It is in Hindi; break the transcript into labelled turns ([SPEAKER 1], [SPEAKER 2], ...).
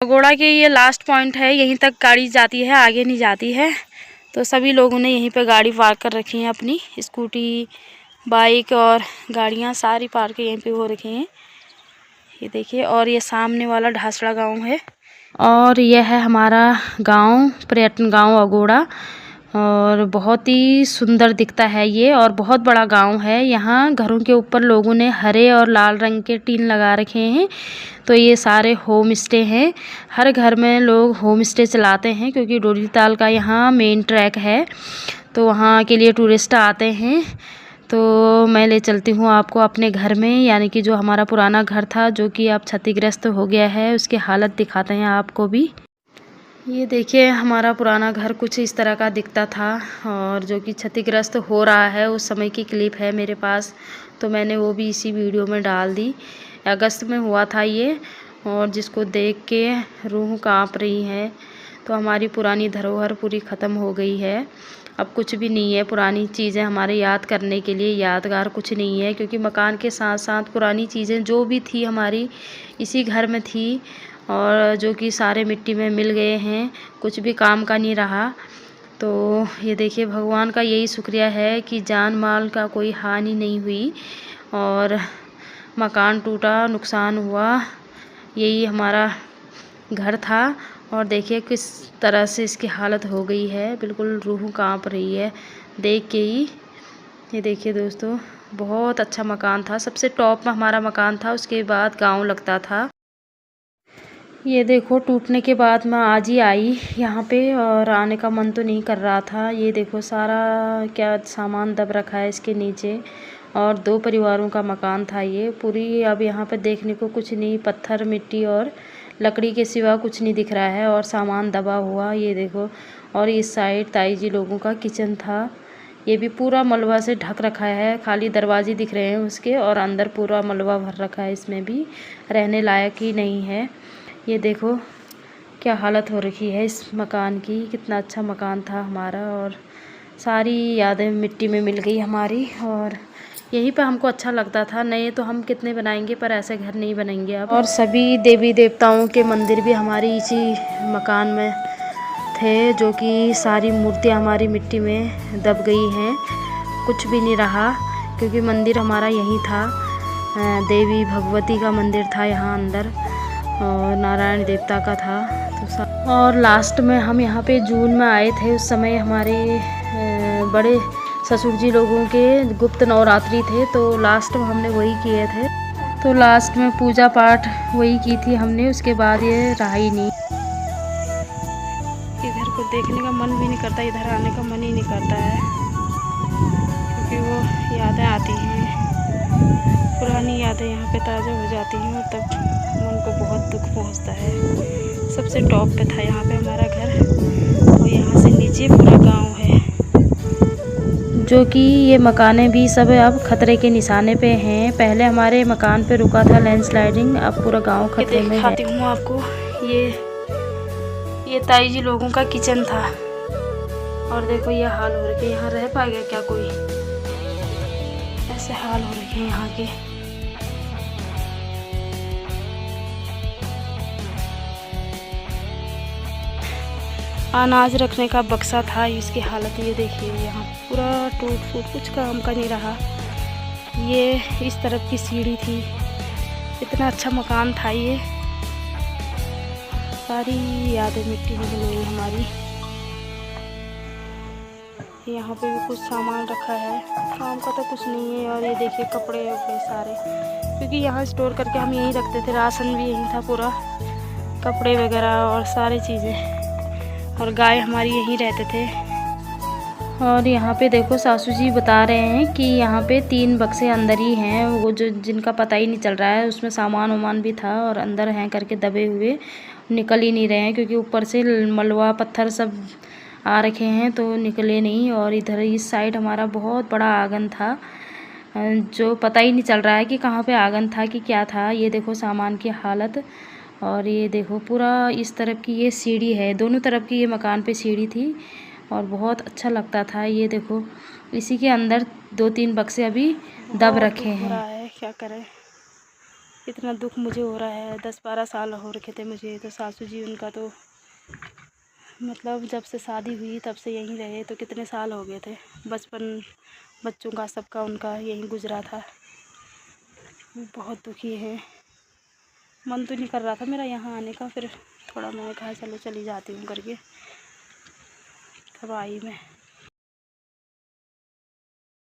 [SPEAKER 1] पगोड़ा के ये लास्ट पॉइंट है, यहीं तक गाड़ी जाती है, आगे नहीं जाती है। तो सभी लोगों ने यहीं पे गाड़ी पार्क कर रखी है, अपनी स्कूटी, बाइक और गाड़ियाँ सारी पार्क यहीं पे हो रखी हैं। ये देखिए, और ये सामने वाला ढासड़ा गांव है और यह है हमारा गांव, पर्यटन गांव अगोड़ा। और बहुत ही सुंदर दिखता है ये, और बहुत बड़ा गांव है। यहाँ घरों के ऊपर लोगों ने हरे और लाल रंग के टीन लगा रखे हैं। तो ये सारे होम स्टे हैं। हर घर में लोग होम स्टे चलाते हैं, क्योंकि डोरी ताल का यहाँ मेन ट्रैक है, तो वहाँ के लिए टूरिस्ट आते हैं। तो मैं ले चलती हूँ आपको अपने घर में, यानी कि जो हमारा पुराना घर था, जो कि अब क्षतिग्रस्त हो गया है, उसकी हालत दिखाते हैं आपको भी। ये देखिए, हमारा पुराना घर कुछ इस तरह का दिखता था, और जो कि क्षतिग्रस्त हो रहा है, उस समय की क्लिप है मेरे पास, तो मैंने वो भी इसी वीडियो में डाल दी। अगस्त में हुआ था ये, और जिसको देख के रूह कांप रही है। तो हमारी पुरानी धरोहर पूरी ख़त्म हो गई है, अब कुछ भी नहीं है। पुरानी चीज़ें हमारे याद करने के लिए यादगार कुछ नहीं है, क्योंकि मकान के साथ साथ पुरानी चीज़ें जो भी थी हमारी इसी घर में थी, और जो कि सारे मिट्टी में मिल गए हैं, कुछ भी काम का नहीं रहा। तो ये देखिए, भगवान का यही शुक्रिया है कि जान माल का कोई हानि नहीं हुई, और मकान टूटा, नुकसान हुआ, यही हमारा घर था। और देखिए किस तरह से इसकी हालत हो गई है, बिल्कुल रूह कांप रही है देख के ही। ये देखिए दोस्तों, बहुत अच्छा मकान था, सबसे टॉप में हमारा मकान था, उसके बाद गांव लगता था। ये देखो, टूटने के बाद मैं आज ही आई यहाँ पे, और आने का मन तो नहीं कर रहा था। ये देखो, सारा क्या सामान दब रखा है इसके नीचे, और 2 परिवारों का मकान था ये। पूरी अब यहाँ पे देखने को कुछ नहीं, पत्थर, मिट्टी और लकड़ी के सिवा कुछ नहीं दिख रहा है, और सामान दबा हुआ। ये देखो, और इस साइड ताई जी लोगों का किचन था, ये भी पूरा मलबा से ढक रखा है, खाली दरवाजे दिख रहे हैं उसके, और अंदर पूरा मलबा भर रखा है, इसमें भी रहने लायक ही नहीं है। ये देखो क्या हालत हो रखी है इस मकान की, कितना अच्छा मकान था हमारा, और सारी यादें मिट्टी में मिल गई हमारी। और यहीं पे हमको अच्छा लगता था, नए तो हम कितने बनाएंगे, पर ऐसे घर नहीं बनेंगे अब। और सभी देवी देवताओं के मंदिर भी हमारी इसी मकान में थे, जो कि सारी मूर्तियाँ हमारी मिट्टी में दब गई हैं, कुछ भी नहीं रहा, क्योंकि मंदिर हमारा यहीं था। देवी भगवती का मंदिर था यहाँ अंदर, और नारायण देवता का था। तो और लास्ट में हम यहाँ पे जून में आए थे, उस समय हमारे बड़े ससुर जी लोगों के गुप्त नवरात्रि थे, तो लास्ट में हमने वही किए थे। तो लास्ट में पूजा पाठ वही की थी हमने, उसके बाद ये रहा ही नहीं। इधर को देखने का मन भी नहीं करता, इधर आने का मन ही नहीं करता है, क्योंकि वो यादें आती हैं, पुरानी यादें यहाँ पे ताज़ा हो जाती हैं, और तब मन को बहुत दुख पहुँचता है। सबसे टॉप पे था यहाँ पे हमारा घर, और यहाँ से नीचे पूरा गांव है, जो कि ये मकानें भी सब अब खतरे के निशाने पे हैं। पहले हमारे मकान पे रुका था लैंडस्लाइडिंग, अब पूरा गांव खतरे में है। दिखाती हूँ आपको, ये ताई जी लोगों का किचन था, और देखो ये हाल हो रखे, यहाँ रह पाएगा क्या कोई, ऐसे हाल हो रखे हैं यहाँ के। अनाज रखने का बक्सा था, इसकी हालत ये देखिए, यहाँ पूरा टूट फूट, कुछ काम का नहीं रहा। ये इस तरफ की सीढ़ी थी, इतना अच्छा मकान था ये, सारी यादें मिट्टी में मिल गई हमारी। यहाँ पे भी कुछ सामान रखा है, काम का तो कुछ नहीं है। और ये देखिए कपड़े वपड़े सारे, क्योंकि यहाँ स्टोर करके हम यहीं रखते थे, राशन भी यहीं था पूरा, कपड़े वगैरह और सारी चीज़ें, और गाय हमारी यहीं रहते थे। और यहाँ पे देखो, सासू जी बता रहे हैं कि यहाँ पे 3 बक्से अंदर ही हैं, वो जो जिनका पता ही नहीं चल रहा है, उसमें सामान वामान भी था, और अंदर हैं करके दबे हुए, निकल ही नहीं रहे हैं, क्योंकि ऊपर से मलबा पत्थर सब आ रखे हैं, तो निकले नहीं। और इधर इस साइड हमारा बहुत बड़ा आंगन था, जो पता ही नहीं चल रहा है कि कहाँ पे आंगन था कि क्या था। ये देखो सामान की हालत, और ये देखो पूरा इस तरफ की ये सीढ़ी है, दोनों तरफ की ये मकान पे सीढ़ी थी, और बहुत अच्छा लगता था। ये देखो इसी के अंदर 2-3 बक्से अभी दब रखे हैं। क्या करें, इतना दुख मुझे हो रहा है। 10-12 साल हो रखे थे मुझे। तो सासू जी उनका तो मतलब जब से शादी हुई तब से यहीं रहे, तो कितने साल हो गए थे। बचपन बच्चों का सबका उनका यहीं गुजरा था। बहुत दुखी है। मन तो नहीं कर रहा था मेरा यहाँ आने का, फिर थोड़ा मैंने कहा चलो चली जाती हूँ करके, तब आई मैं।